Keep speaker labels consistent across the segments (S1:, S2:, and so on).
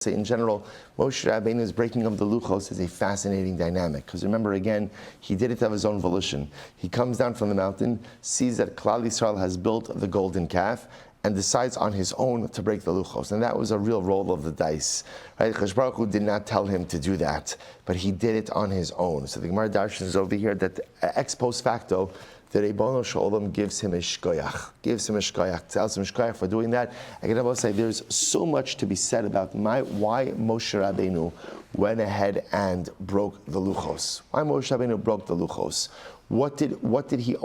S1: Say in general, Moshe Rabbeinu's breaking of the luchos is a fascinating dynamic, because remember again, he did it of his own volition. He comes down from the mountain, sees that Klal Yisrael has built the golden calf, and decides on his own to break the luchos. And that was a real roll of the dice. Right? Kadosh Baruch Hu did not tell him to do that, but he did it on his own. So the Gemara Darshan is over here that ex post facto, the Ribono Shel Olam gives him a shkoyach, tells him shkoyach for doing that. I can say there's so much to be said about why Moshe Rabbeinu went ahead and broke the luchos. Why Moshe Rabbeinu broke the luchos? What did he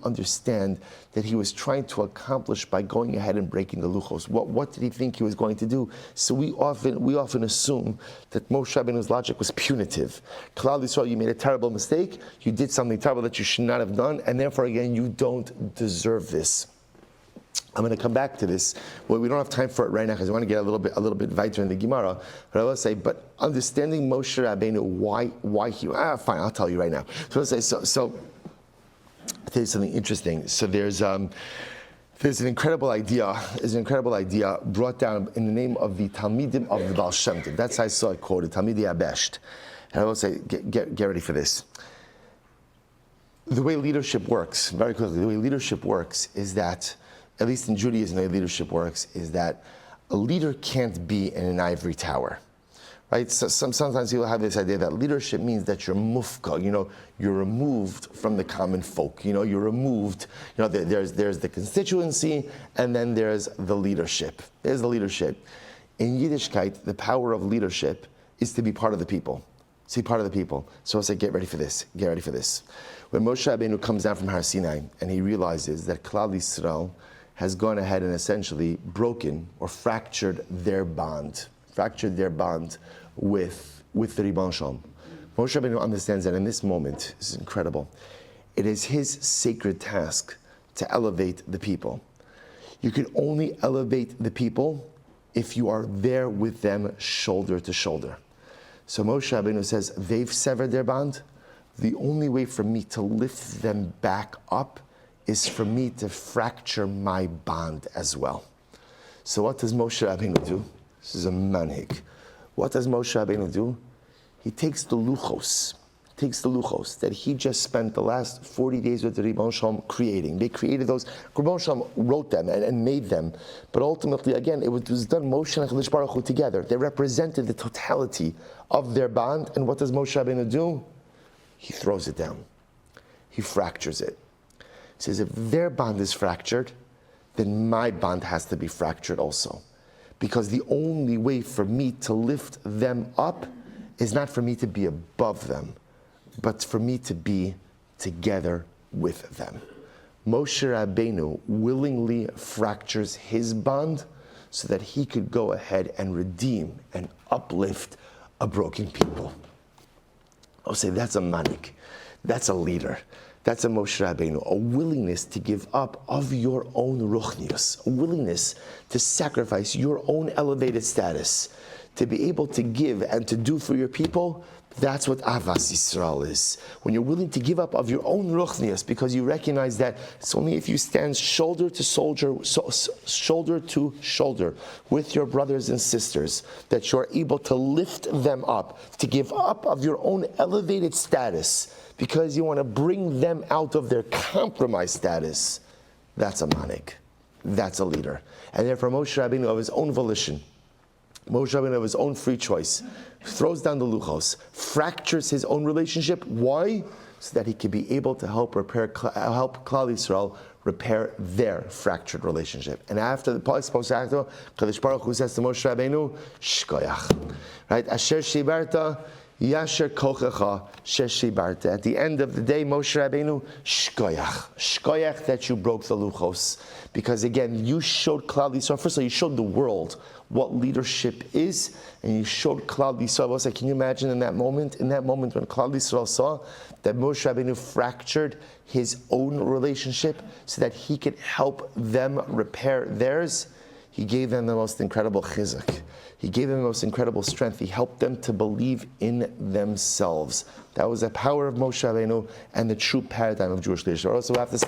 S1: understand that he was trying to accomplish by going ahead and breaking the luchos? What did he think he was going to do? So we often assume that Moshe Rabbeinu's logic was punitive. Klal Yisrael, you made a terrible mistake, you did something terrible that you should not have done, and therefore again you don't deserve this. I'm going to come back to this. Well, we don't have time for it right now because I want to get a little bit weiter in the Gemara. But I will say, but understanding Moshe Rabbeinu, why he? Fine, I'll tell you right now. So I'll say, so I'll tell you something interesting. So there's an incredible idea. There's an incredible idea brought down in the name of the Talmidim of the Baal Shem Tov. That's how I saw it quoted, Talmidei Abesht. And I will say, get ready for this. The way leadership works, very quickly, the way leadership works is that, at least in Judaism, the way leadership works is that a leader can't be in an ivory tower, right? So sometimes people have this idea that leadership means that you're mufka, you're removed from the common folk, you're removed, there's the constituency and then there's the leadership. There's the leadership. In Yiddishkeit, the power of leadership is to be part of the people. See, part of the people. So I'll say, get ready for this. Get ready for this. When Moshe Rabbeinu comes down from Har Sinai and he realizes that Klal Yisrael has gone ahead and essentially broken or fractured their bond with the Ribono Shel Olam. Moshe Rabbeinu understands that in this moment, this is incredible, it is his sacred task to elevate the people. You can only elevate the people if you are there with them shoulder to shoulder. So Moshe Rabbeinu says, they've severed their bond. The only way for me to lift them back up is for me to fracture my bond as well. So what does Moshe Rabbeinu do? This is a manhig. What does Moshe Rabbeinu do? He takes the luchos that he just spent the last 40 days with the Ribono Shel Olam creating. They created those. Ribono Shel Olam wrote them and made them. But ultimately, again, it was done Moshe and Kadosh Baruch Hu together. They represented the totality of their bond. And what does Moshe Rabbeinu do? He throws it down. He fractures it. He says, if their bond is fractured, then my bond has to be fractured also. Because the only way for me to lift them up is not for me to be above them, but for me to be together with them. Moshe Rabbeinu willingly fractures his bond so that he could go ahead and redeem and uplift a broken people. I'll say that's a manik, that's a leader. That's a Moshe Rabbeinu, a willingness to give up of your own ruchnius, a willingness to sacrifice your own elevated status, to be able to give and to do for your people. That's what Avas Yisrael is. When you're willing to give up of your own ruchnius because you recognize that it's only if you stand shoulder to shoulder with your brothers and sisters that you're able to lift them up, to give up of your own elevated status because you want to bring them out of their compromised status. That's a manik. That's a leader. And therefore Moshe Rabbeinu of his own volition, Moshe Rabbeinu of his own free choice, throws down the luchos, fractures his own relationship. Why? So that he can be able to help Klal Yisrael repair their fractured relationship. And after the post-acto, Kadosh Baruch Hu says to Moshe Rabbeinu, shkoyach. Right? Asher shibarta, yasher kochecha, sheshibarta. At the end of the day, Moshe Rabbeinu, shkoyach. Shkoyach that you broke the luchos. Because again, you showed Klal Yisrael, first of all, you showed the world what leadership is, and you showed Klal Yisrael. I was like, can you imagine in that moment when Klal Yisrael saw that Moshe Rabbeinu fractured his own relationship so that he could help them repair theirs? He gave them the most incredible chizuk. He gave them the most incredible strength. He helped them to believe in themselves. That was the power of Moshe Rabbeinu and the true paradigm of Jewish leadership. Also, we have to